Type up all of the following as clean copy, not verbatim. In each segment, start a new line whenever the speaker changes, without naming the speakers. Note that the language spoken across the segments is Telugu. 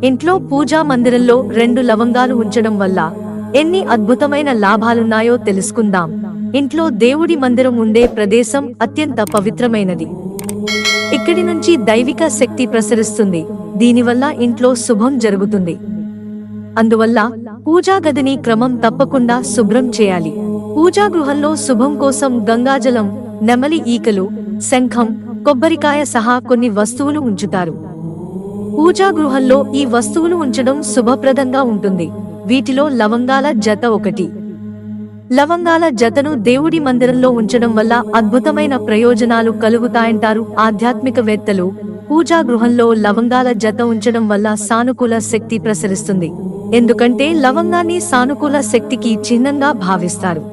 ఇంట్లో పూజా మందిరంలో 2 లవంగాలు ఉంచడం వల్ల ఎన్ని అద్భుతమైన లాభాలున్నాయో తెలుసుకుందాం. ఇంట్లో దేవుడి మందిరం ఉండే ప్రదేశం అత్యంత పవిత్రమైనది. ఇక్కడి నుంచి దైవిక శక్తి ప్రసరిస్తుంది. దీనివల్ల ఇంట్లో శుభం జరుగుతుంది. అందువల్ల పూజా గదిని క్రమం తప్పకుండా శుభ్రం చేయాలి. పూజా గృహంలో శుభం కోసం గంగాజలం, నెమలి ఈకలు, శంఖం, కొబ్బరికాయ సహా కొన్ని వస్తువులు ఉంచుతారు. పూజా గృహంలో ఈ వస్తువులు ఉంచడం శుభప్రదంగా ఉంటుంది. వీటిలో లవంగాల జత ఒకటి. లవంగాల జతను దేవుడి మందిరంలో ఉంచడం వల్ల అద్భుతమైన ప్రయోజనాలు కలుగుతాయంటారు ఆధ్యాత్మికవేత్తలు. పూజా గృహంలో లవంగాల జత ఉంచడం వల్ల సానుకూల శక్తి ప్రసరిస్తుంది. ఎందుకంటే లవంగాన్ని సానుకూల శక్తికి చిహ్నంగా భావిస్తారు.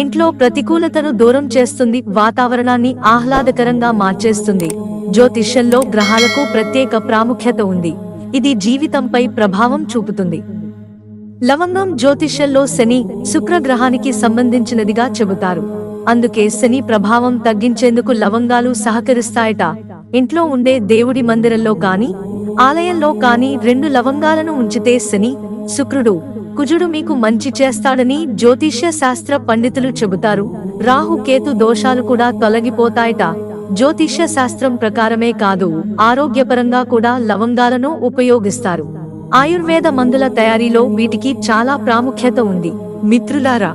ఇంట్లో ప్రతికూలతను దూరం చేస్తుంది, వాతావరణాన్ని ఆహ్లాదకరంగా మార్చేస్తుంది. జ్యోతిష్యంలో గ్రహాలకు ప్రత్యేక ప్రాముఖ్యత ఉంది. ఇది జీవితంపై ప్రభావం చూపుతుంది. లవంగం జ్యోతిష్యంలో శని, శుక్ర గ్రహానికి సంబంధించినదిగా చెబుతారు. అందుకే శని ప్రభావం తగ్గించేందుకు లవంగాలు సహకరిస్తాయట. ఇంట్లో ఉండే దేవుడి మందిరంలో కాని, ఆలయంలో కాని 2 లవంగాలను ఉంచితే శని, శుక్రుడు, కుజుడు మీకు మంచి చేస్తాడని జ్యోతిష్య శాస్త్ర పండితులు చెబుతారు. రాహు, కేతు దోషాలు కూడా తొలగిపోతాయట. జ్యోతిష్య శాస్త్రం ప్రకారమే కాదు, ఆరోగ్యపరంగా కూడా లవంగాలను ఉపయోగిస్తారు. ఆయుర్వేద మందుల తయారీలో వీటికి చాలా ప్రాముఖ్యత ఉంది.
మిత్రులారా,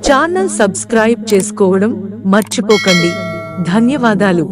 ఛానల్ సబ్స్క్రైబ్ చేసుకోవడం మర్చిపోకండి. ధన్యవాదాలు.